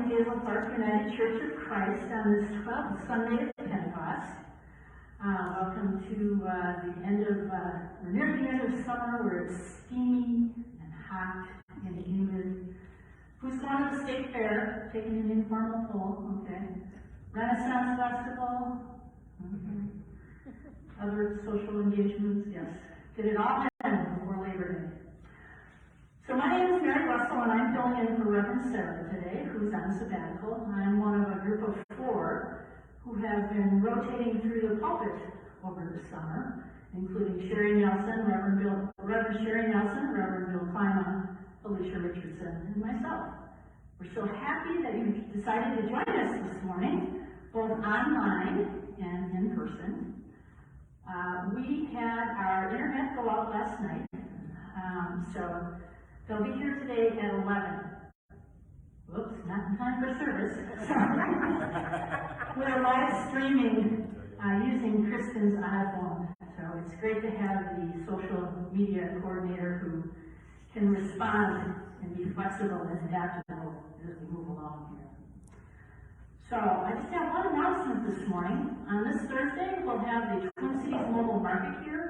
Hazel Park United Church of Christ on this 12th Sunday of Pentecost. Welcome to the end of, we're near the end of summer where it's steamy and hot and humid. Who's going to the state fair? Taking an informal poll, okay. Renaissance Festival, okay. Other social engagements, yes. Get it all in before Labor Day. So my name is Mary Russell, and I'm filling in for Reverend Sarah today, who's on sabbatical. I'm one of a group of 4 who have been rotating through the pulpit over the summer, including Sherry Nelson, Reverend Sherry Nelson, Reverend Bill Klima, Alicia Richardson, and myself. We're so happy that you decided to join us this morning, both online and in person. We had our internet go out last night, so they'll be here today at 11. Whoops, not in time for service. We're live streaming using Kristen's iPhone. So it's great to have the social media coordinator who can respond and be flexible and adaptable as we move along here. So I just have one announcement this morning. On this Thursday, we'll have the Twin Cities Mobile Market here.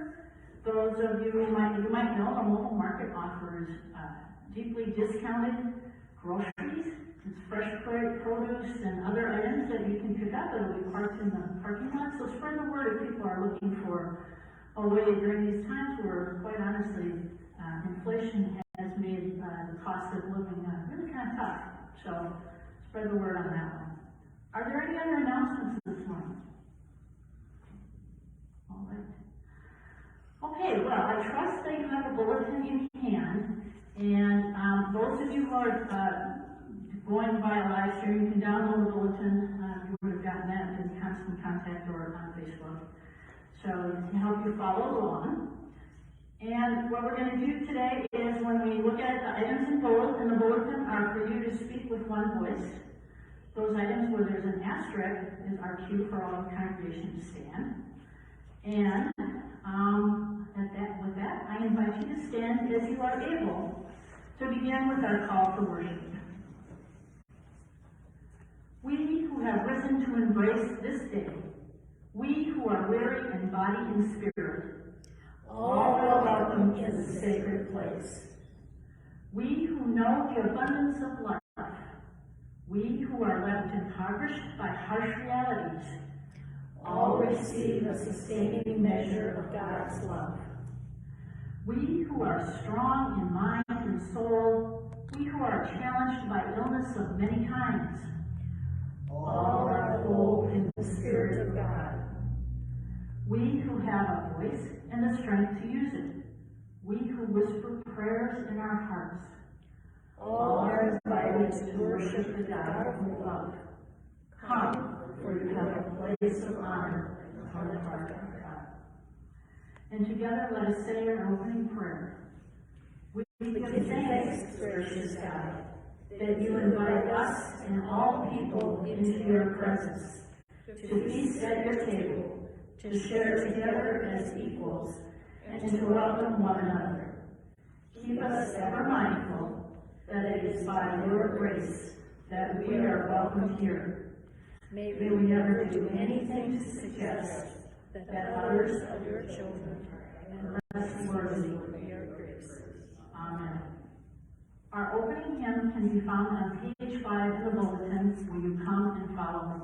Those of you who might know, the mobile market offers deeply discounted groceries. It's fresh produce and other items that you can pick up that will be parked in the parking lot. So spread the word if people are looking for a way during these times where, quite honestly, inflation has made the cost of living really kind of tough. So spread the word on that one. Are there any other announcements this morning? All right. Okay, well, I trust that you have a bulletin in hand, and those of you who are going via live stream, you can download the bulletin. You would have gotten that in constant contact or on Facebook. So it can help you follow along. And what we're going to do today is when we look at the items in the bulletin are for you to speak with one voice. Those items where there's an asterisk is our cue for all the congregation to stand. And with that, I invite you to stand as you are able to begin with our call to worship. We who have risen to embrace this day, we who are weary in body and spirit, all are welcome in the sacred place. We who know the abundance of life, we who are left impoverished by harsh realities, all receive a sustaining measure of God's love. We who are strong in mind and soul, we who are challenged by illness of many kinds, all are whole in the Spirit of God. We who have a voice and the strength to use it, we who whisper prayers in our hearts, all are invited to worship the God of love. Come, for you have a place of honor in the heart of God. And together let us say our opening prayer. We give thanks, gracious God, that you invite us and all people into your presence, to feast at your table, to share together as equals, and to welcome one another. Keep us ever mindful that it is by your grace that we are welcomed here. May we never do anything to suggest that others of your children are less worthy of your grace. Amen. Our opening hymn can be found on page 5 of the bulletin. Will you come and follow me?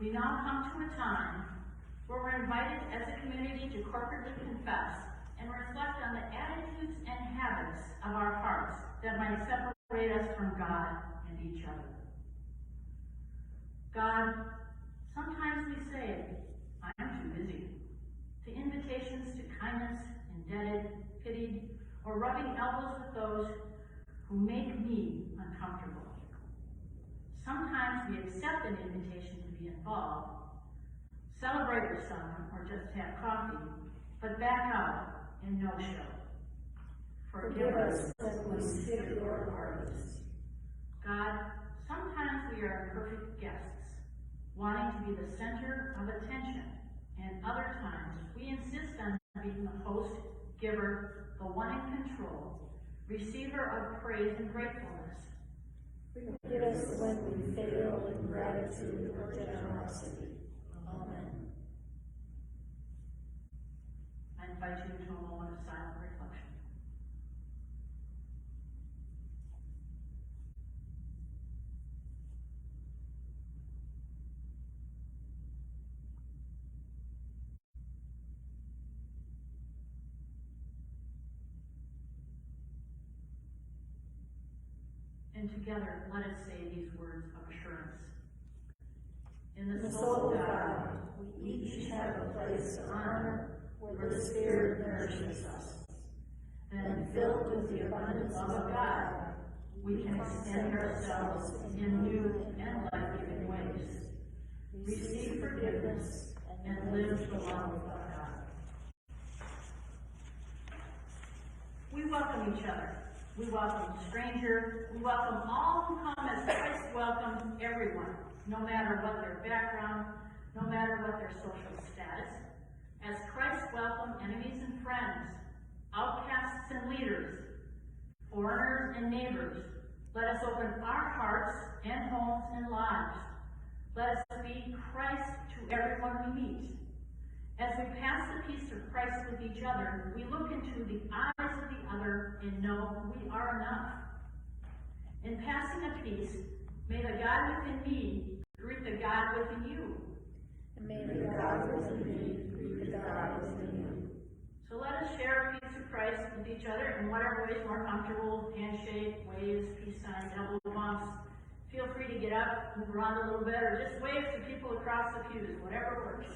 We now come to a time where we're invited as a community to corporately confess and reflect on the attitudes and habits of our hearts that might separate us from God and each other. God, sometimes we say, I'm too busy, to invitations to kindness, indebted, pitied, or rubbing elbows with those who make me uncomfortable. Sometimes we accept an invitation to be involved, celebrate with someone, or just have coffee, but back out and no show. Forgive us when we skip your parties. God, sometimes we are imperfect guests, wanting to be the center of attention, and other times we insist on being the host, giver, the one in control, receiver of praise and gratefulness. Forgive us when we fail in gratitude or generosity. Amen. I invite you to a moment of silent reflection. And together, let us say these words of assurance. In the soul of God, we each have a place of honor where the Spirit nourishes us. Then, filled with the abundant love of God, we can extend ourselves in new and life-giving ways, receive forgiveness, and live the love of God. We welcome each other. We welcome the stranger. We welcome all who come as Christ welcomed everyone, no matter what their background, no matter what their social status. As Christ welcomed enemies and friends, outcasts and leaders, foreigners and neighbors, let us open our hearts and homes and lives. Let us be Christ to everyone we meet. As we pass the peace of Christ with each other, we look into the eyes of the other and know we are enough. In passing a peace, may the God within me greet the God within you. And may the God within me greet the God within you. So let us share peace of Christ with each other in whatever ways more comfortable: handshake, waves, peace signs, elbow bumps. Feel free to get up, move around a little bit, or just wave to people across the pews, whatever works.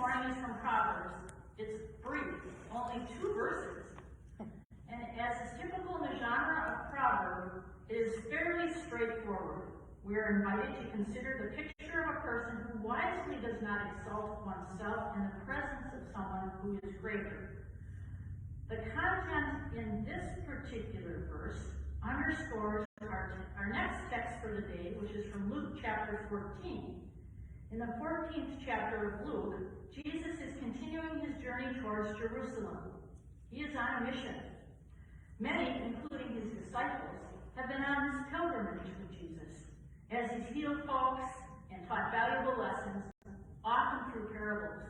morning is from Proverbs. It's brief, only 2 verses. And as is typical in the genre of proverb, it is fairly straightforward. We are invited to consider the picture of a person who wisely does not exalt oneself in the presence of someone who is greater. The content in this particular verse underscores our next text for the day, which is from Luke chapter 14. In the 14th chapter of Luke, Jesus is continuing his journey towards Jerusalem. He is on a mission. Many, including his disciples, have been on this pilgrimage with Jesus, as he's healed folks and taught valuable lessons, often through parables.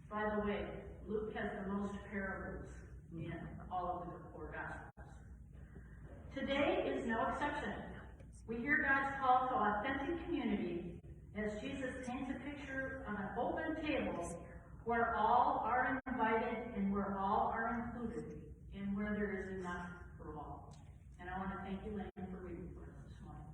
By the way, Luke has the most parables in all of the 4 Gospels. Today is no exception. We hear God's call to authentic community as Jesus paints a picture of an open table where all are invited and where all are included, and where there is enough for all. And I want to thank you, Lane, for reading for us this morning.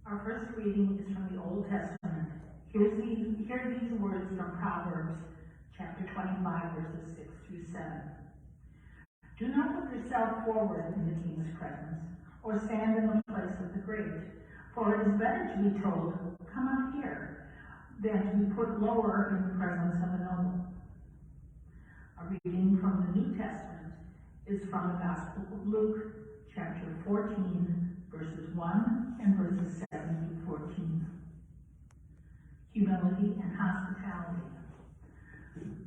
Our first reading is from the Old Testament. Hear these words from Proverbs, chapter 25, verses 6 through 7. Do not put yourself forward in the king's presence, or stand in the place of the great, for it is better to be told, come up here, than to be put lower in the presence of a noble. A reading from the New Testament is from the Gospel of Luke, chapter 14, verses 1 and verses 7 through 14. Humility and hospitality.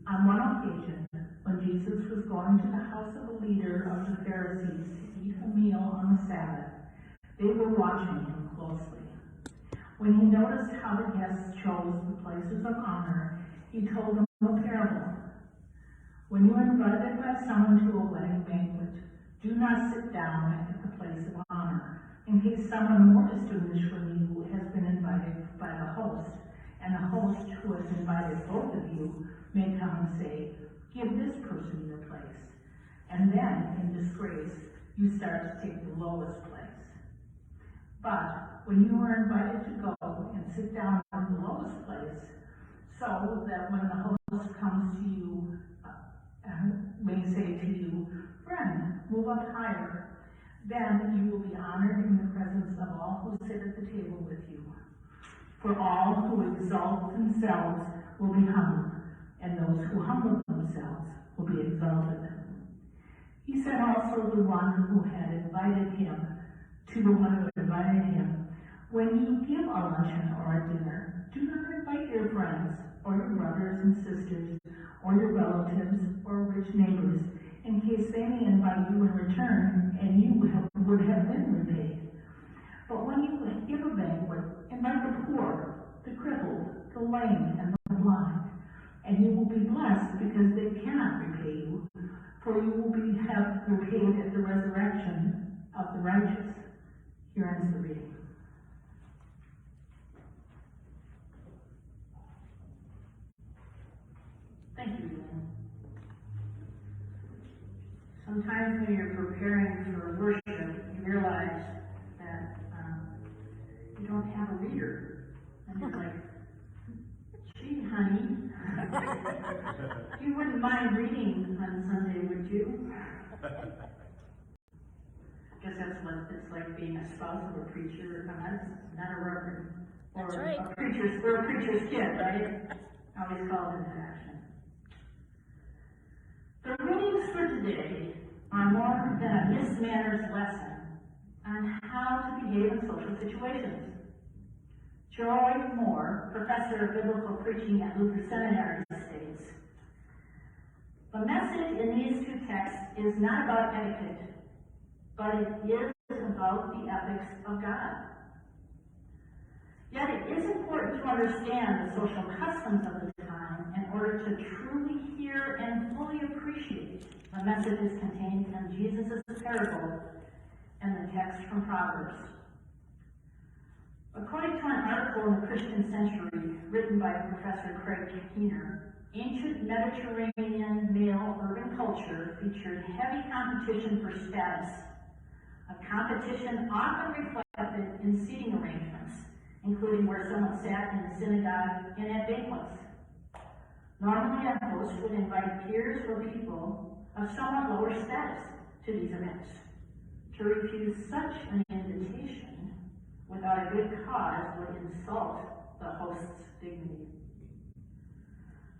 On one occasion, when Jesus was going to the house of a leader of the Pharisees to eat a meal on the Sabbath, they were watching him closely. When he noticed how the guests chose the places of honor, he told them a parable. When you are invited by someone to a wedding banquet, do not sit down at the place of honor, in case someone more distinguished from you has been invited by the host, and the host who has invited both of you may come and say, give this person your place. And then, in disgrace, you start to take the lowest place. But when you are invited to go and sit down in the lowest place, so that when the host comes to you, may say to you, friend, move up higher, then you will be honored in the presence of all who sit at the table with you. For all who exalt themselves will be humbled, and those who humble themselves will be exalted. He said also to the one who had invited him, when you give a luncheon or a dinner, do not invite your friends, or your brothers and sisters, or your relatives, or rich neighbors, in case they may invite you in return, and you would have been repaid. But when you give a banquet, invite the poor, the crippled, the lame, and the blind, and you will be blessed because they cannot repay you, for you will have repaid at the resurrection of the righteous. Here ends the reading. Thank you, Lynn. Sometimes when you're preparing for worship, you realize that you don't have a reader. And you're like, gee, honey, you wouldn't mind reading on Sunday, would you? I guess that's what it's like being a spouse of a preacher, not a reverend. Or That's right. a preacher's kid, right? Always called into action. The readings for today are more than a Miss Manners lesson on how to behave in social situations. Joy Moore, professor of biblical preaching at Luther Seminary, states, the message in these 2 texts is not about etiquette, but it is about the ethics of God. Yet it is important to understand the social customs of the time in order to truly hear and fully appreciate the messages contained in Jesus' parable and the text from Proverbs. According to an article in the Christian Century written by Professor Craig Keener, ancient Mediterranean male urban culture featured heavy competition for status, a competition often reflected in seating arrangements, including where someone sat in the synagogue and at banquets. Normally, a host would invite peers or people of somewhat lower status to these events. To refuse such an invitation without a good cause would insult the host's dignity.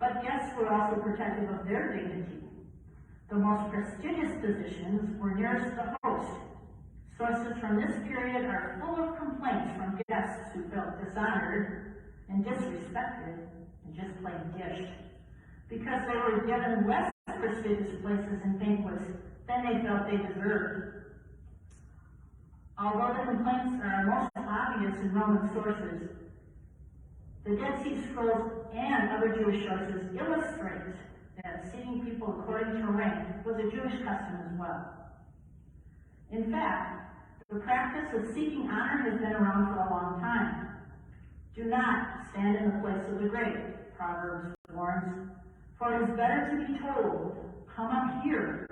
But guests were also protective of their dignity. The most prestigious positions were nearest the host. Sources from this period are full of complaints from guests who felt dishonored and disrespected and just plain dished because they were given less prestigious places in banquets than they felt they deserved. Although the complaints are most obvious in Roman sources, the Dead Sea Scrolls and other Jewish sources illustrate that seating people according to rank was a Jewish custom as well. In fact, the practice of seeking honor has been around for a long time. Do not stand in the place of the great, Proverbs warns, for it is better to be told, come up here,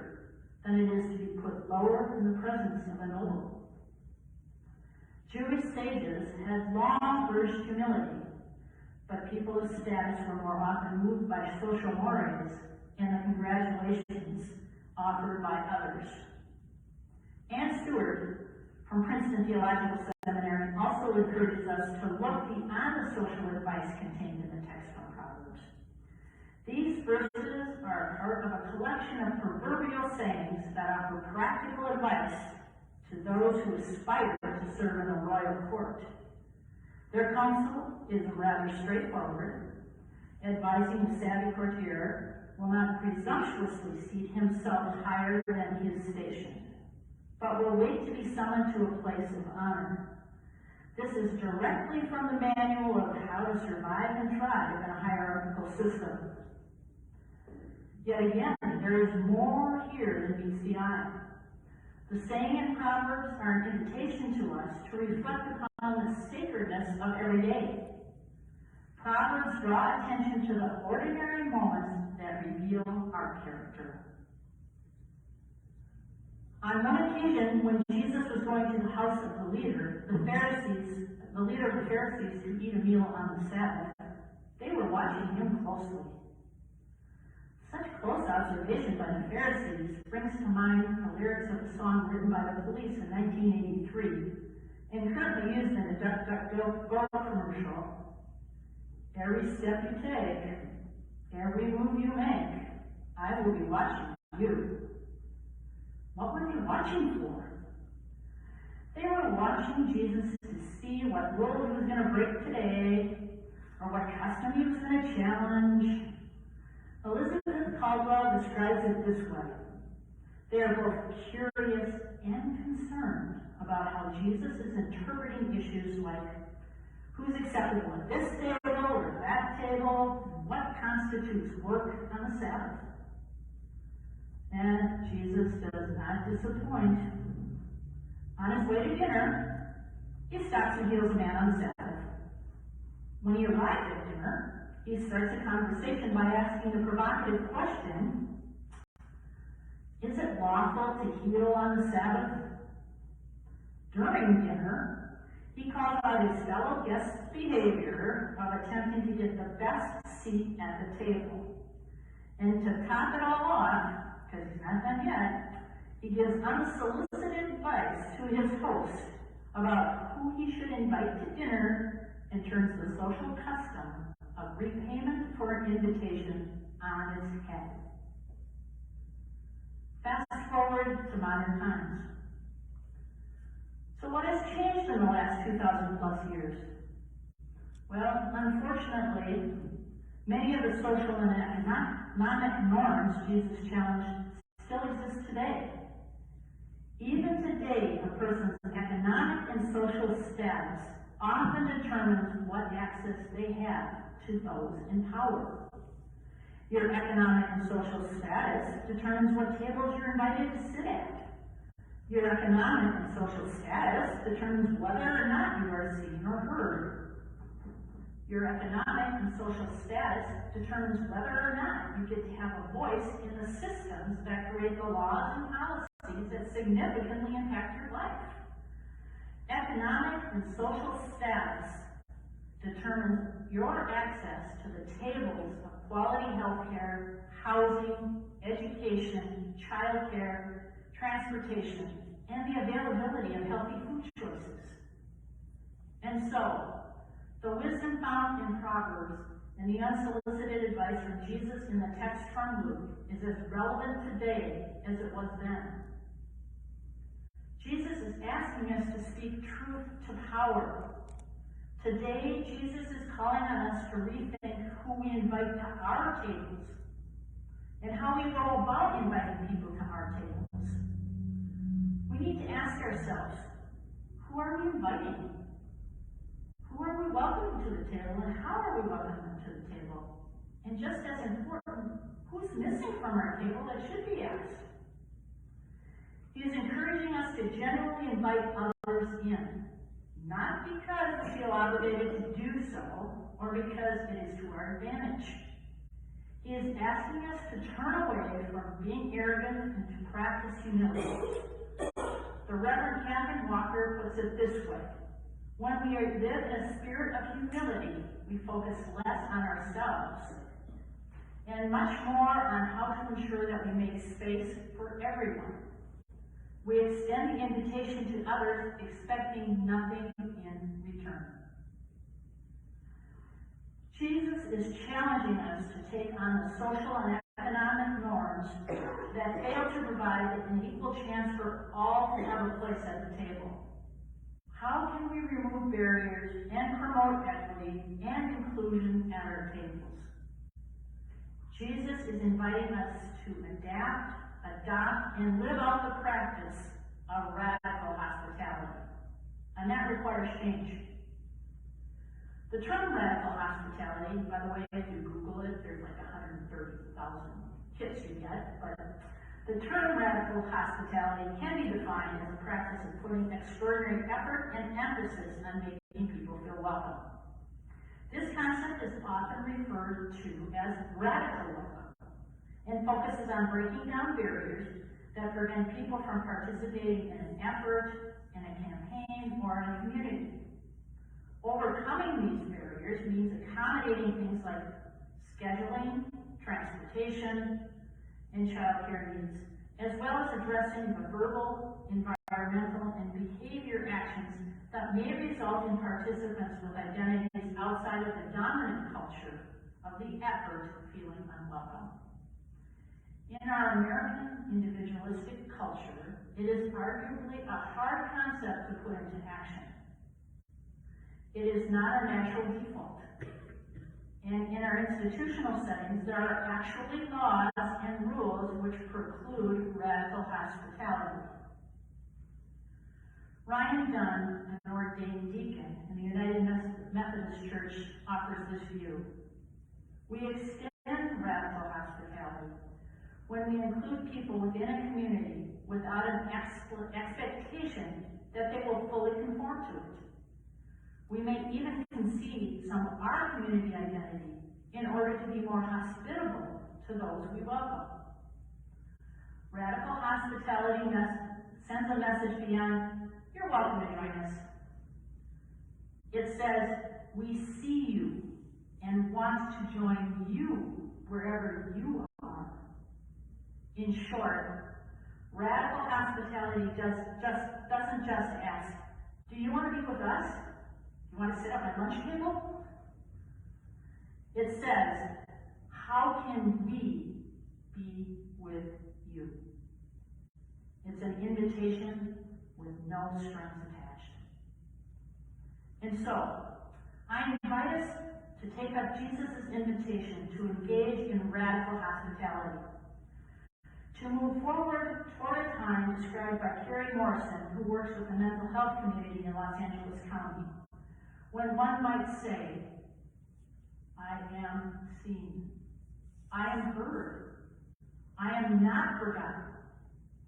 than it is to be put lower in the presence of a noble. Jewish sages had long urged humility, but people of status were more often moved by social mores and the congratulations offered by others. Ann Stewart from Princeton Theological Seminary also encourages us to look beyond the social advice contained in the text from Proverbs. These verses are part of a collection of proverbial sayings that offer practical advice to those who aspire to serve in a royal court. Their counsel is rather straightforward, advising the savvy courtier will not presumptuously seat himself higher than his station, but will wait to be summoned to a place of honor. This is directly from the manual of how to survive and thrive in a hierarchical system. Yet again, there is more here than meets the eye. The saying in Proverbs are an invitation to us to reflect upon the sacredness of every day. Proverbs draw attention to the ordinary moments that reveal our character. On one occasion, when Jesus was going to the house of the leader of the Pharisees to eat a meal on the Sabbath, they were watching him closely. Such close observation by the Pharisees brings to mind the lyrics of a song written by the Police in 1983 and currently used in a Duck, Duck, Go commercial. Every step you take, every move you make, I will be watching you. What were they watching for? They were watching Jesus to see what rule he was going to break today, or what custom he was going to challenge. Elizabeth Caldwell describes it this way. They are both curious and concerned about how Jesus is interpreting issues like who's acceptable at this table or that table, and what constitutes work on the Sabbath. And Jesus does not disappoint. On his way to dinner, he stops and heals a man on the Sabbath. When he arrives at dinner, he starts a conversation by asking the provocative question, is it lawful to heal on the Sabbath? During dinner, he calls out his fellow guest's behavior of attempting to get the best seat at the table. And to top it all off, because he's not done yet, he gives unsolicited advice to his host about who he should invite to dinner and turns the social custom of repayment for an invitation on its head. Fast forward to modern times. So what has changed in the last 2,000 plus years? Well, unfortunately, many of the social and economic norms Jesus challenged still exist today. Even today, a person's economic and social status often determines what access they have to those in power. Your economic and social status determines what tables you're invited to sit at. Your economic and social status determines whether or not you are seen or heard. Your economic and social status determines whether or not you get to have a voice in the systems that create the laws and policies that significantly impact your life. Economic and social status determines your access to the tables of quality health care, housing, education, childcare, transportation, and the availability of healthy food choices. And so, the wisdom found in Proverbs and the unsolicited advice from Jesus in the text from Luke is as relevant today as it was then. Jesus is asking us to speak truth to power. Today, Jesus is calling on us to rethink who we invite to our tables and how we go about inviting people to our tables. We need to ask ourselves, who are we inviting? Who are we welcoming to the table, and how are we welcoming them to the table? And just as important, who's missing from our table that should be asked? He is encouraging us to genuinely invite others in, not because we feel obligated to do so, or because it is to our advantage. He is asking us to turn away from being arrogant and to practice humility. The Reverend Catherine Walker puts it this way: when we live in a spirit of humility, we focus less on ourselves and much more on how to ensure that we make space for everyone. We extend the invitation to others, expecting nothing in return. Jesus is challenging us to take on the social and economic norms that fail to provide an equal chance for all to have a place at the table. How can we remove barriers and promote equity and inclusion at our tables? Jesus is inviting us to adapt, adopt, and live out the practice of radical hospitality. And that requires change. The term radical hospitality, by the way, if you Google it, there's like 130,000 hits you get, but the term radical hospitality can be defined as a practice of putting extraordinary effort and emphasis on making people feel welcome. This concept is often referred to as radical welcome and focuses on breaking down barriers that prevent people from participating in an effort, in a campaign, or in a community. Overcoming these barriers means accommodating things like scheduling, transportation, and child care needs, as well as addressing the verbal, environmental, and behavior actions that may result in participants with identities outside of the dominant culture of the effort feeling unwelcome. In our American individualistic culture, it is arguably a hard concept to put into action. It is not a natural default. And in our institutional settings, there are actually laws and rules which preclude radical hospitality. Ryan Dunn, an ordained deacon in the United Methodist Church, offers this view. We extend radical hospitality when we include people within a community without an expectation that they will fully conform to it. We may even concede some of our community identity in order to be more hospitable to those we welcome. Radical hospitality sends a message beyond, you're welcome to join us. It says, we see you and want to join you wherever you are. In short, radical hospitality doesn't just ask, do you want to be with us? You want to sit at my lunch table? It says, how can we be with you? It's an invitation with no strings attached. And so, I invite us to take up Jesus' invitation to engage in radical hospitality, to move forward toward a time described by Carrie Morrison, who works with the mental health community in Los Angeles County, when one might say, I am seen, I am heard, I am not forgotten,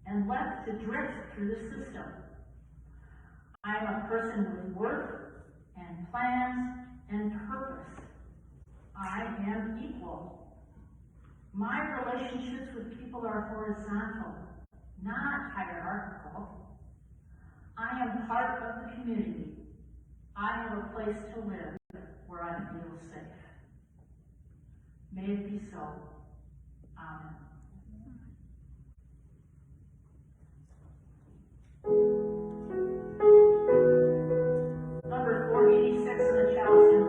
and left to drift through the system. I am a person with work and plans and purpose. I am equal. My relationships with people are horizontal, not hierarchical. I am part of the community. I have a place to live where I feel safe. May it be so. Amen. Number 486 in the Chalice Hymn.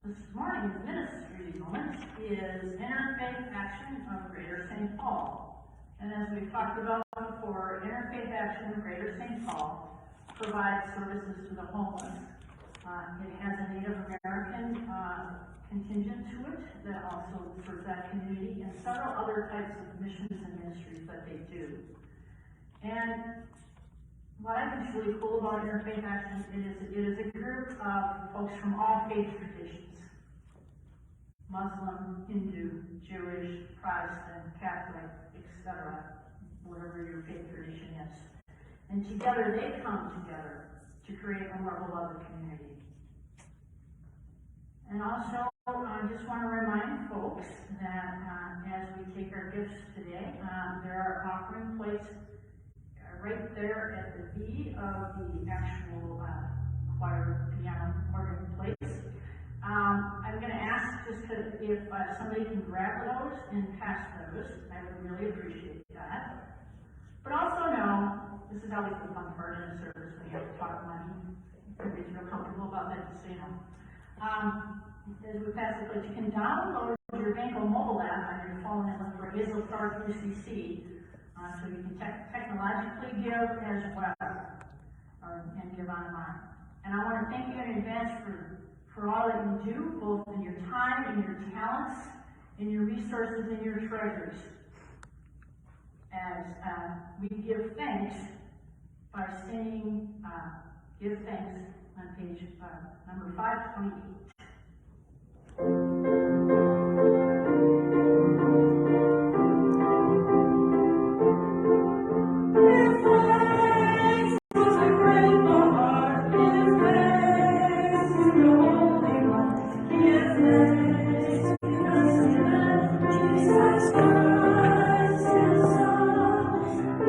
This morning's ministry moment is Interfaith Action of Greater St. Paul. And as we've talked about before, Interfaith Action of Greater St. Paul provides services to the homeless. It has a Native American contingent to it that also serves that community, and several other types of missions and ministries that they do. And what I think is really cool about Interfaith Action is a group of folks from all faith traditions. Muslim, Hindu, Jewish, Protestant, Catholic, etc., whatever your faith tradition is. And together they come together to create a more beloved community. And also, I just want to remind folks that as we take our gifts today, there are offering plates right there at the V of the actual choir piano organ plates. I'm going to ask just if somebody can grab those and pass those. I would really appreciate that. But also know, this is always the fun part in a service when you have to talk money. Everybody's real comfortable about that, just so you know. As we pass the plate, you can download your Banco mobile app on your phone and look for Hazel Card UCC, so you can technologically give as well, and give online. And I want to thank you in advance for all that you do, both in your time, in your talents, in your resources, and your treasures. As we give thanks by singing Give Thanks on page number 528.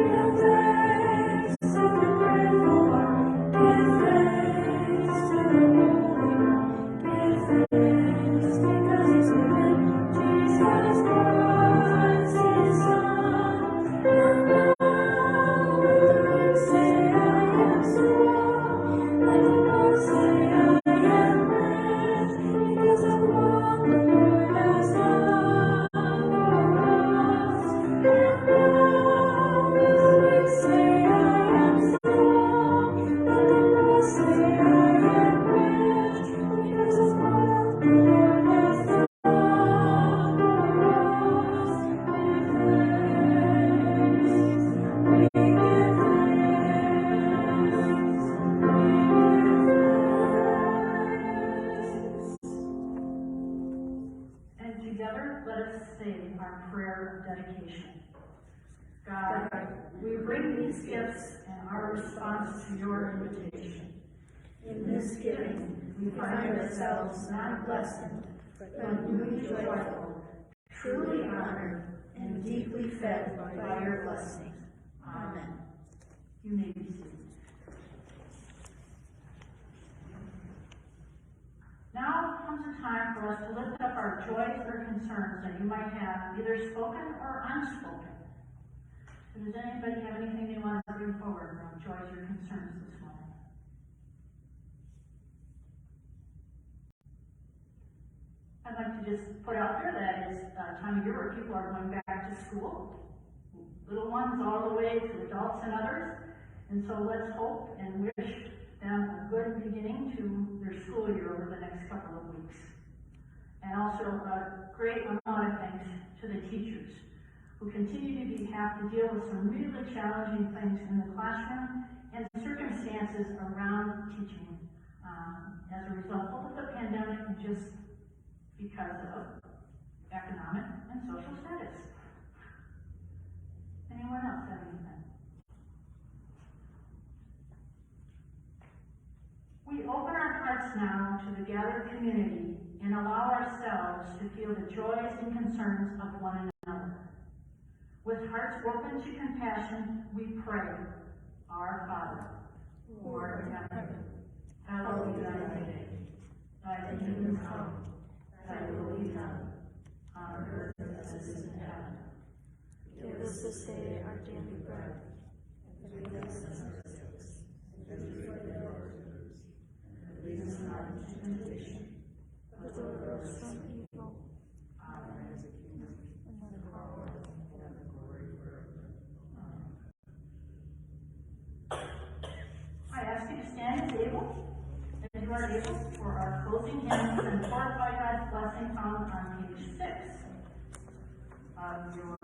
Give thanks. let us say our prayer of dedication. God, we bring these gifts and our response to your invitation. In this giving, we find ourselves not lessened, but newly joyful, truly honored, and deeply fed by your blessing. Amen. You may be seated. Now comes a time for us to lift up our joys or concerns that you might have, either spoken or unspoken. So does anybody have anything they want to bring forward around joys or concerns this morning? I'd like to just put out there that it's a time of year where people are going back to school, little ones all the way to adults and others. And so let's hope and wish them a good beginning to their school year over the next couple of weeks. And also a great amount of thanks to the teachers who continue to have to deal with some really challenging things in the classroom and circumstances around teaching as a result of the pandemic and just because of economic and social status. Anyone else have anything? We open our hearts now to the gathered community and allow ourselves to feel the joys and concerns of one another. With hearts open to compassion, we pray, Our Father, who art in heaven, hallowed be thy name. Thy kingdom come, thy will be done, on earth as it is in heaven. Give us this day our daily bread, and forgive us our sins, as we forgive our debtors. And lead us not into temptation, but deliver us from evil. Amen. And the power and the glory forever. Amen. I ask you to stand as you are able, for our closing hymns and fortify God's blessing found on page 6 of your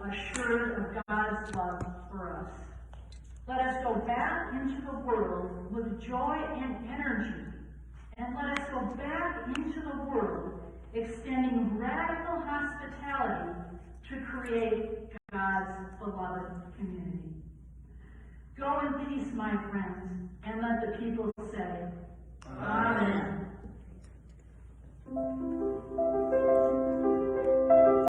assured of God's love for us. Let us go back into the world with joy and energy, and let us go back into the world extending radical hospitality to create God's beloved community. Go in peace, my friends, and let the people